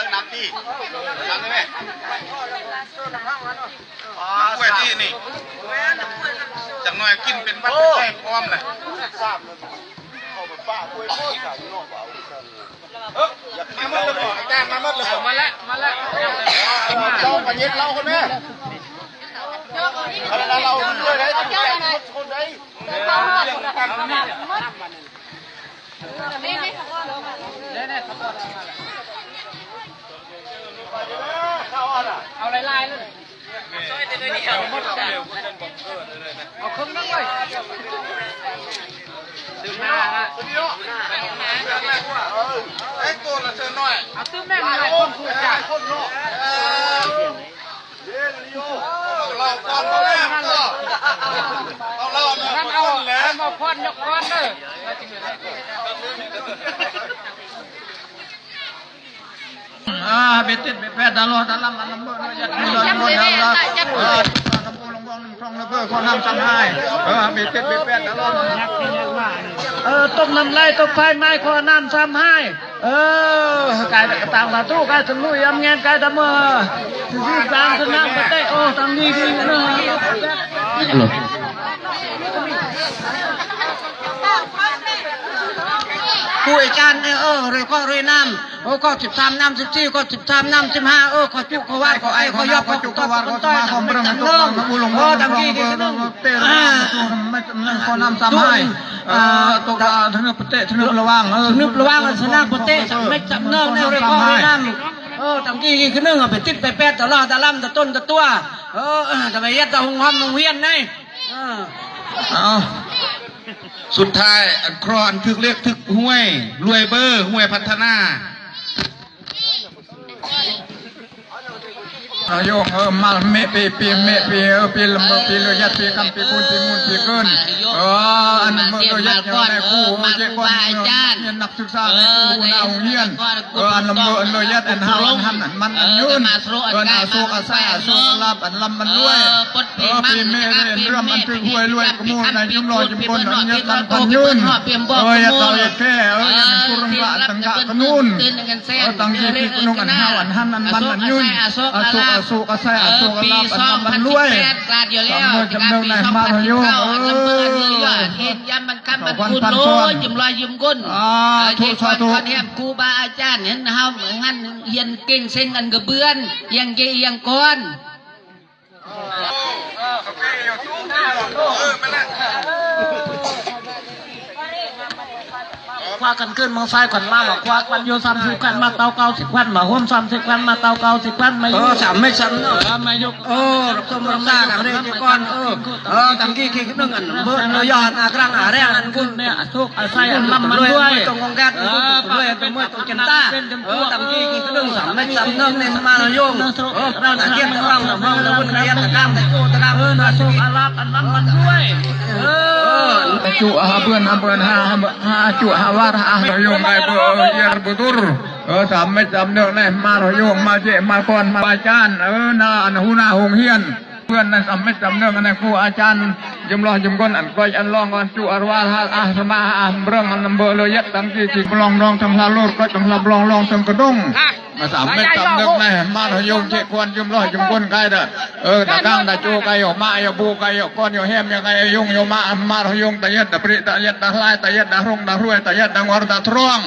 ติมน้ำที่น้ำได้ไหมกล้วยที่นี่จังหน่อยกินเป็นวัตถุดิบพร้อมเลยมาเมื่อเลยอาจารย์มาเมื่อเลยมาแล้วเราไปเย็นเราคนนี้เราด้วยไหนคนไหนเอาลายเลยเอาครึ่งนึงเลยดึงหน้าละไอ้ตัวละเชิญหน่อยเอาตื้มแม่หน่อยคนคู่จ่าคนโลเราก่อนมาแล้วก็เอาเราท่านเอาแล้วมาพ่นยกก้อนเลยเบ็ดติดเบ็ดแพทย์ตลอดตลอดลำบากยัดมือลำบากยัดมือลำบากลงบ้องคลองระเบิดคนน้ำซ้ำให้เบ็ดติดเบ็ดแพทย์ตลอดต้มน้ำไหลต้มไฟไม้คนน้ำซ้ำให้กายต่างประตูกายสมุยยำเงี้ยกายตะเมื่อที่กลางสนามประเทศโอ้ตั้งดีดีนะผู้อาจารย์เรือก็เรือน้ำก็13 น้ำ 14ก็13 น้ำ 15ก็จุกก็วาดก็ไอ้ก็ยอบก็จุกก็วาดก็ต้อยก็เรื่องตัวตั้งดีดีก็ต้องเตะไม่คนน้ำซ้ำให้ตัวทนึกประเทศทนึกระวังสนามประเทศไม่จำเนื่องในเรือก็เรือน้ำตั้งดีคือนึ่งไปติดไปแปดตลอดตะล่ำตะต้นตะตัวแต่ไปยัดตะหงหอมหงเวียนไงสุดท้ายอันครอนถึกเรียกถึกห้วยรวยเบอร์ห้วยพัฒนาโยกมาเมปีเมปีลำปีเลยยัดปีคำปีปูนปีมูลปีเกินอันเมื่อยัดยังในคู่เจ้าก้อนเรียนนักศึกษาในคู่นาองเฮียนอันลำเมื่อเลยยัดอันหาอันหันอันมันอันยืนอันโศกอาศัยโศกลาบอันลำมันรวยปีเมเรียนเรื่องอันถึกห้วยรวยกมูลในจุ่มลอยจุ่มบนอันยัดอันพันยืนยัดเรายัดแค่ยัดกุรงละตั้งกะขนุนตั้งที่ปีกนุ่งอันห้าอันหันอันมันอันยืนสุกใส่สุกลาบอันมันรวยกลาดอยู่แล้วจำเนินในมาโยเห็นยำมันคำมันคุณโลยืมลอยยืมกุนทุกทุกเนี่ยครูบาอาจารย์เห็นเฮาเหมือนงั้นเย็นเก่งเส้นอันกระเบื้อนยังเยี่ยงก้อนคว้ากันขึ้นมองซ้ายขวัญมาบอกคว้ากันโย30 กันมาเตาเกา10 กันมาห่วม30 กันมาเตาเกา10 กันมาสามไม่ซ้ำเนาะมายกรับต้มรับซ่ากันเลยก้อนตั้งกี่นึงอันเบอร์เลยยอดกลางแรงอันกุนเนี่ยทุกอาศัยอันลำมันด้วยตรงกองแก๊สด้วยเป็นมวยตรงเจนต้าตั้งกี่นึงสามไม่ซ้ำเนาะเนี่ยมาโยงเราตะเกียบตะล่างตะมองตะบุญเรียนตะก้ามตะโกตะก้ามทุกอาลับอันลำมันด้วยจุเพื่อนจุว่าโยงไอ้เบอร์ยาบุตรสามไม่จำเนื้อแน่มาโยงมาเจมาก่อนมาอาจารย์นาอันหูนาหงเฮียนเพื่อนนั่นสามไม่จำเนื้อกันในครูอาจารย์ยมรอยุมก้นอันก้อยอันลองกันจุอรวาสมาเรื่องอันเบอร์เลยยัดตั้งที่จิลองทางลาโลดก็ต้องรับลองทางกระด้งมาสามไม่จำเนื้อแน่มาโยงเจควรยมรอยุมก้นไกเด้อตะก้างตะโจไกออกมาอย่าบูไกออกก้อนอย่าแหมยังไงยงโยมาโยงตะยัดตะปริตะยัดตะลายตะยัดตะรงตะรวยตะยัดตะงอตะทรอง